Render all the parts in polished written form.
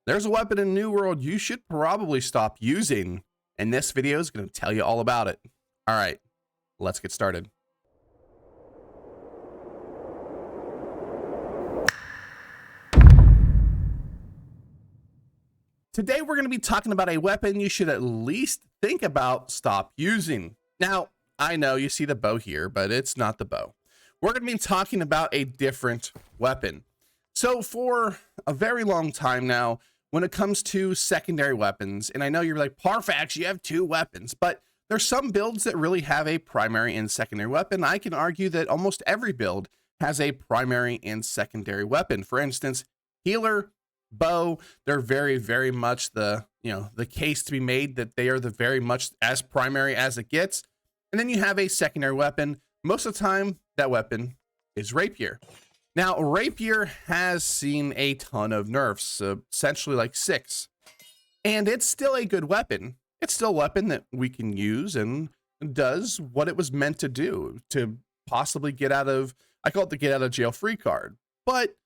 There's a weapon in New World you should probably stop using, and this video is going to tell you all about it. All right, let's get started. Today we're going to be talking about a weapon you should at least think about stop using. Now, I know you see the bow here, but it's not the bow. We're going to be talking about a different weapon. So for a very long time now, when it comes to secondary weapons, and I know you're like, Parfax, you have two weapons, but there's some builds that really have a primary and secondary weapon. I can argue that almost every build has a primary and secondary weapon. For instance, healer, bow, they're very much the case to be made that they are the very much as primary as it gets. And then you have a secondary weapon. Most of the time that weapon is rapier. Now rapier has seen a ton of nerfs, essentially like 6, and it's still a good weapon. It's still a weapon that we can use and does what it was meant to do, to possibly get out of, I call it the get out of jail free card, but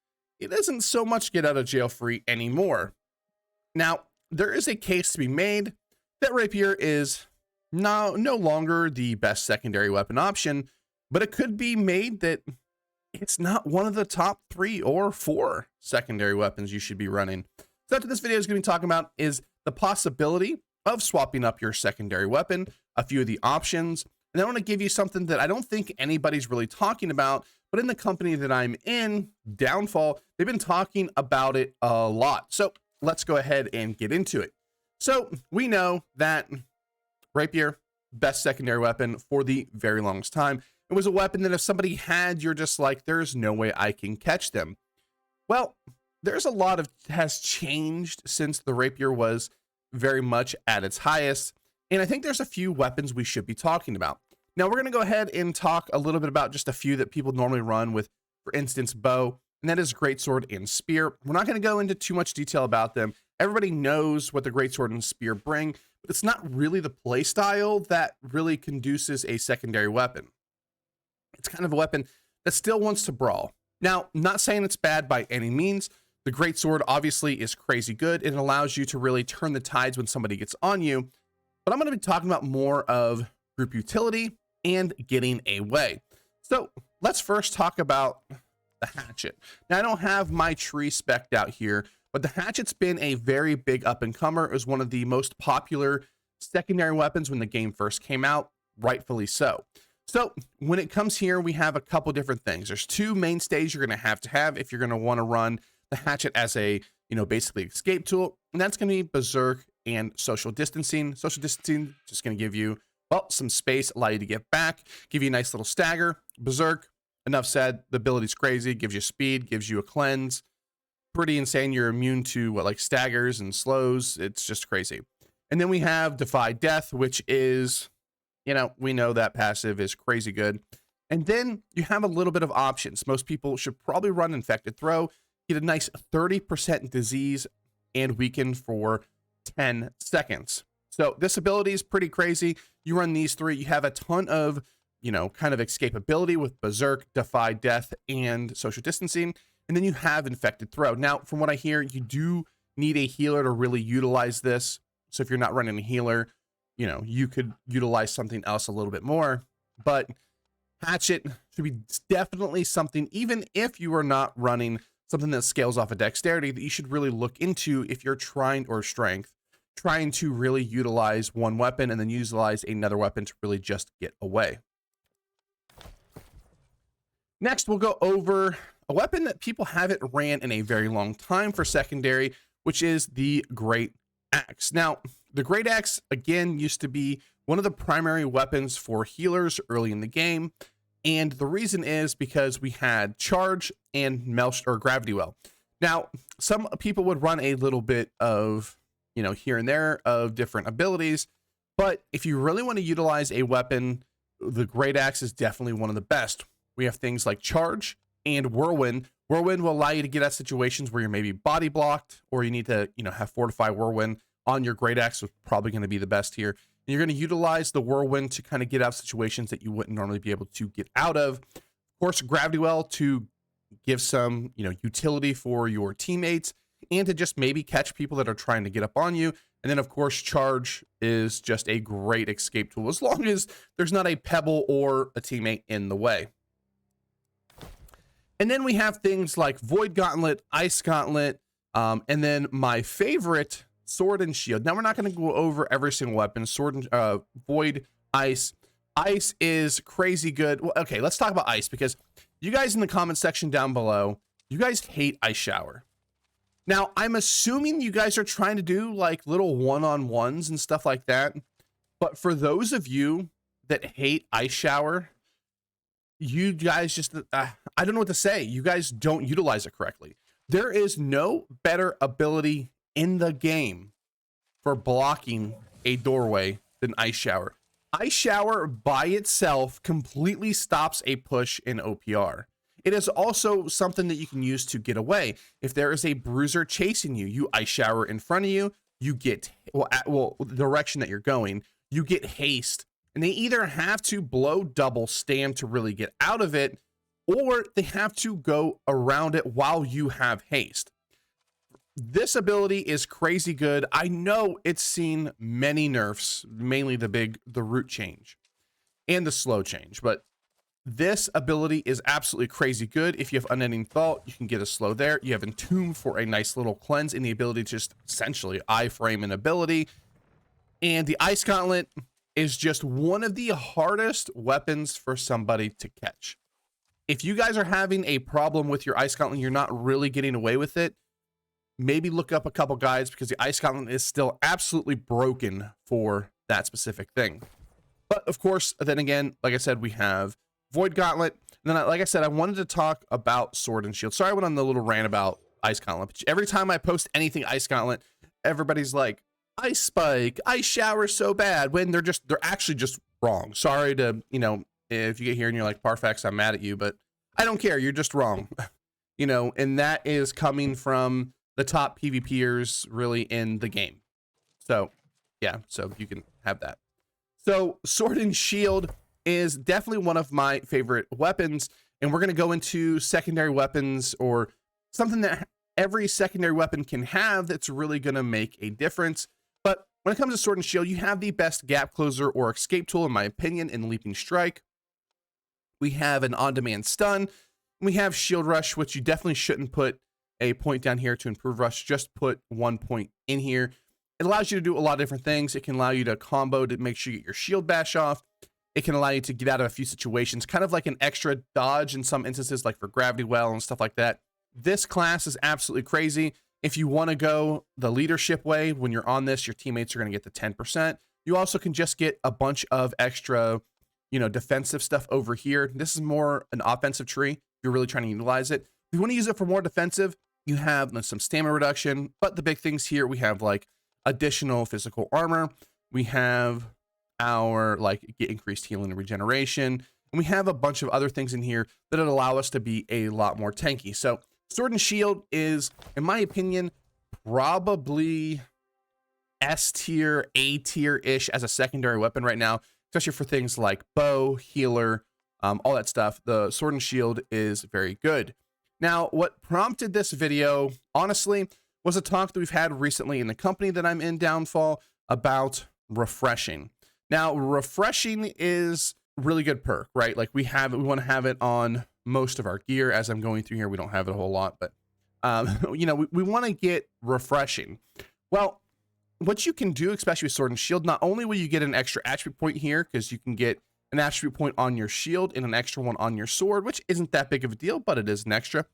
it isn't so much get out of jail free anymore. Now, there is a case to be made that rapier is no longer the best secondary weapon option, but it could be made that it's not one of the top 3 or 4 secondary weapons you should be running. So that's what this video is going to be talking about, is the possibility of swapping up your secondary weapon, a few of the options, and I want to give you something that I don't think anybody's really talking about, but in the company that I'm in, Downfall, they've been talking about it a lot. So let's go ahead and get into it. So we know that rapier, best secondary weapon for the very longest time. It was a weapon that if somebody had, you're just like, there's no way I can catch them. Well, there's a lot of has changed since the rapier was very much at its highest. And I think there's a few weapons we should be talking about. Now we're going to go ahead and talk a little bit about just a few that people normally run with, for instance, bow, and that is greatsword and spear. We're not going to go into too much detail about them. Everybody knows what the greatsword and spear bring, but it's not really the play style that really conduces a secondary weapon. It's kind of a weapon that still wants to brawl. Now, not saying it's bad by any means. The greatsword obviously is crazy good. It allows you to really turn the tides when somebody gets on you, but I'm going to be talking about more of group utility and getting away. So let's first talk about the hatchet. Now I don't have my tree specced out here, but the hatchet's been a very big up and comer. It was one of the most popular secondary weapons when the game first came out, rightfully so. So when it comes here, we have a couple different things. There's 2 mainstays you're going to have if you're going to want to run the hatchet as a, basically escape tool, and that's going to be berserk and social distancing. Social distancing just going to give you, well, some space, allow you to get back, give you a nice little stagger. Berserk, enough said, the ability's crazy, gives you speed, gives you a cleanse. Pretty insane. You're immune to like staggers and slows. It's just crazy. And then we have Defy Death, which is, we know that passive is crazy good. And then you have a little bit of options. Most people should probably run Infected Throw, get a nice 30% disease, and weaken for 10 seconds. So this ability is pretty crazy. You run these 3, you have a ton of, kind of escapability with Berserk, Defy Death, and social distancing. And then you have Infected Throw. Now, from what I hear, you do need a healer to really utilize this. So if you're not running a healer, you could utilize something else a little bit more. But Hatchet should be definitely something, even if you are not running something that scales off of dexterity, that you should really look into if you're trying, or strength, trying to really utilize one weapon and then utilize another weapon to really just get away. Next, we'll go over a weapon that people haven't ran in a very long time for secondary, which is the Greatax. Now, the Greatax, again, used to be one of the primary weapons for healers early in the game. And the reason is because we had charge and gravity well. Now, some people would run a little bit of, here and there of different abilities, but if you really want to utilize a weapon, the Greatax is definitely one of the best. We have things like charge and whirlwind. Whirlwind will allow you to get out situations where you're maybe body blocked, or you need to, have fortify whirlwind on your Greatax, is probably going to be the best here. And you're going to utilize the whirlwind to kind of get out situations that you wouldn't normally be able to get out of. Of course, gravity well to give some, utility for your teammates. and to just maybe catch people that are trying to get up on you. And then of course, charge is just a great escape tool as long as there's not a pebble or a teammate in the way. And then we have things like Void Gauntlet, Ice Gauntlet, and then my favorite, Sword and Shield. Now we're not going to go over every single weapon. Sword and Void, Ice. Ice is crazy good. Well, okay, let's talk about Ice, because you guys in the comment section down below, you guys hate Ice Shower. Now, I'm assuming you guys are trying to do like little one-on-ones and stuff like that. But for those of you that hate Ice Shower, you guys just, I don't know what to say. You guys don't utilize it correctly. There is no better ability in the game for blocking a doorway than Ice Shower. Ice Shower by itself completely stops a push in OPR. It is also something that you can use to get away. If there is a bruiser chasing you, you Ice Shower in front of you, you get, well, the direction that you're going, you get haste. And they either have to blow double stam to really get out of it, or they have to go around it while you have haste. This ability is crazy good. I know it's seen many nerfs, mainly the root change and the slow change, but this ability is absolutely crazy good. If you have Unending Thought, you can get a slow there. You have Entomb for a nice little cleanse and the ability to just essentially iframe an ability. And the Ice Gauntlet is just one of the hardest weapons for somebody to catch. If you guys are having a problem with your Ice Gauntlet, you're not really getting away with it, maybe look up a couple guides, because the Ice Gauntlet is still absolutely broken for that specific thing. But of course, then again, like I said, we have Void Gauntlet. And then, like I said, I wanted to talk about Sword and Shield. Sorry I went on the little rant about Ice Gauntlet. But every time I post anything Ice Gauntlet, everybody's like, Ice Spike, Ice Shower so bad, when they're actually just wrong. Sorry to, you know, if you get here and you're like, Parfax, I'm mad at you, but I don't care. You're just wrong. You know, and that is coming from the top PvPers really in the game. So yeah, so you can have that. So Sword and Shield is definitely one of my favorite weapons, and we're going to go into secondary weapons, or something that every secondary weapon can have that's really going to make a difference. But when it comes to Sword and Shield, you have the best gap closer or escape tool, in my opinion, in Leaping Strike. We have an on-demand stun. We have Shield Rush, which you definitely shouldn't put a point down here to improve rush. Just put 1 point in here. It allows you to do a lot of different things. It can allow you to combo to make sure you get your shield bash off. It can allow you to get out of a few situations, kind of like an extra dodge in some instances, like for Gravity Well and stuff like that. This class is absolutely crazy. If you want to go the leadership way, when you're on this, your teammates are going to get the 10%. You also can just get a bunch of extra, you know, defensive stuff over here. This is more an offensive tree if you're really trying to utilize it. If you want to use it for more defensive, you have some stamina reduction, but the big things here, we have like additional physical armor. We have our like get increased healing and regeneration. And we have a bunch of other things in here that allow us to be a lot more tanky. So Sword and Shield is, in my opinion, probably S tier, A tier-ish as a secondary weapon right now, especially for things like bow, healer, all that stuff. The Sword and Shield is very good. Now, what prompted this video, honestly, was a talk that we've had recently in the company that I'm in, Downfall, about refreshing. Now, refreshing is really good perk, right? Like we want to have it on most of our gear. As I'm going through here, we don't have it a whole lot, but you know, we want to get refreshing. Well, what you can do, especially with Sword and Shield, not only will you get an extra attribute point here, because you can get an attribute point on your shield and an extra one on your sword, which isn't that big of a deal, but it is an extra.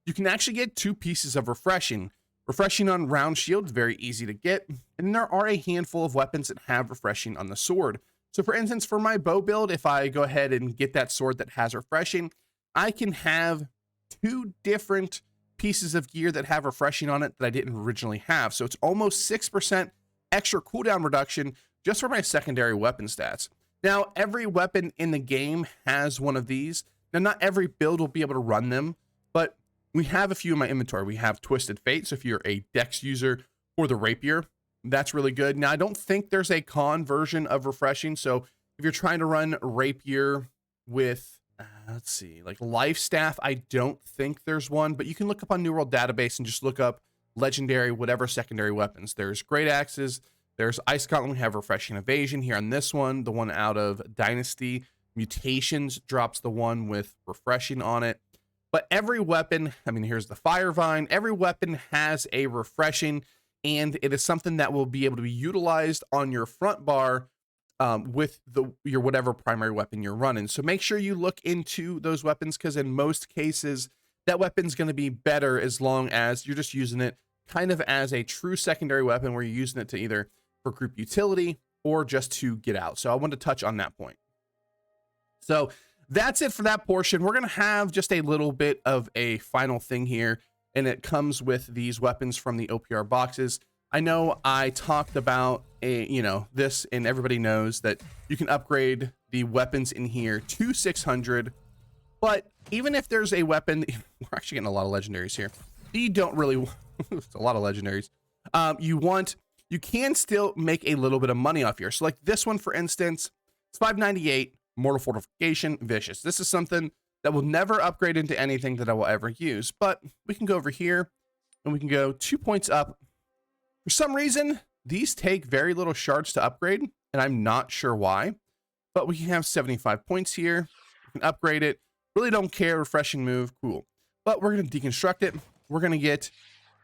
You can actually get 2 pieces of refreshing. Refreshing on round shield is very easy to get, and there are a handful of weapons that have refreshing on the sword. So for instance, for my bow build, if I go ahead and get that sword that has refreshing, I can have 2 different pieces of gear that have refreshing on it that I didn't originally have. So it's almost 6% extra cooldown reduction just for my secondary weapon stats. Now, every weapon in the game has one of these. Now, not every build will be able to run them, but we have a few in my inventory. We have Twisted Fate, so if you're a Dex user, or the Rapier, that's really good. Now, I don't think there's a con version of refreshing, so if you're trying to run Rapier with, let's see, like Life Staff, I don't think there's one, but you can look up on New World Database and just look up legendary, whatever secondary weapons. There's great axes, there's Ice Gauntlet, we have Refreshing Evasion here on this one. The one out of Dynasty Mutations drops the one with Refreshing on it. But every weapon, I mean, here's the Fire Vine, every weapon has a Refreshing, and it is something that will be able to be utilized on your front bar with your whatever primary weapon you're running. So make sure you look into those weapons, because in most cases, that weapon's going to be better as long as you're just using it kind of as a true secondary weapon, where you're using it to either for group utility or just to get out. So I wanted to touch on that point. So that's it for that portion. We're going to have just a little bit of a final thing here, and it comes with these weapons from the OPR boxes. I know I talked about this, and everybody knows that you can upgrade the weapons in here to 600. But even if there's a weapon, we're actually getting a lot of legendaries here. You don't really, it's a lot of legendaries. You can still make a little bit of money off here. So like this one, for instance, it's 598, Mortal Fortification, Vicious. This is something that will never upgrade into anything that I will ever use. But we can go over here and we can go 2 points up. For some reason, these take very little shards to upgrade, and I'm not sure why. But we can have 75 points here. We can upgrade it. Really don't care. Refreshing move. Cool. But we're going to deconstruct it. We're going to get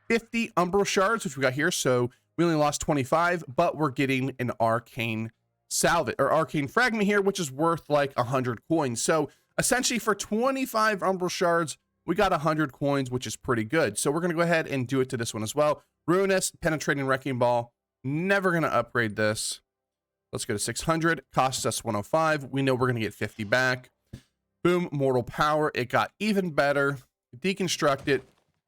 50 Umbral Shards, which we got here. So we only lost 25, but we're getting an Arcane Salvage or Arcane Fragment here, which is worth like 100 coins. So essentially for 25 Umbral Shards, we got 100 coins, which is pretty good. So we're going to go ahead and do it to this one as well. Ruinous, Penetrating Wrecking Ball. Never going to upgrade this. Let's go to 600. Costs us 105. We know we're going to get 50 back. Boom, Mortal Power. It got even better. Deconstruct it.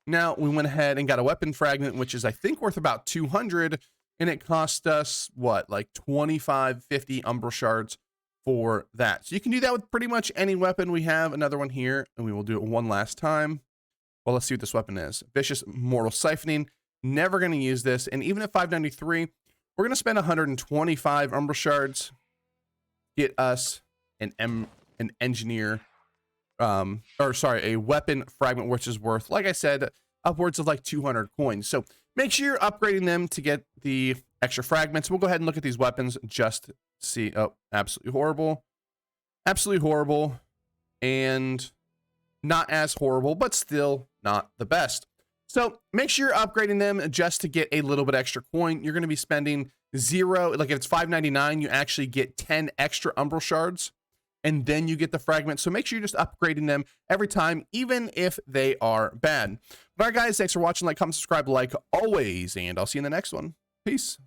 Now we went ahead and got a Weapon Fragment, which is I think worth about 200. And it cost us, what, like 25, 50 Umbral Shards for that. So you can do that with pretty much any weapon. We have another one here, and we will do it one last time. Well, let's see what this weapon is. Vicious Mortal Siphoning. Never going to use this. And even at 593, we're going to spend 125 Umbral Shards. Get us an Engineer, a Weapon Fragment, which is worth, like I said, upwards of like 200 coins. So make sure you're upgrading them to get the extra fragments. We'll go ahead and look at these weapons just to see. Oh, absolutely horrible. Absolutely horrible. And not as horrible, but still not the best. So make sure you're upgrading them just to get a little bit extra coin. You're going to be spending 0, like if it's 599, you actually get 10 extra Umbral Shards, and then you get the fragment. So make sure you're just upgrading them every time, even if they are bad. All right, guys, thanks for watching. Like, comment, subscribe, like always, and I'll see you in the next one. Peace.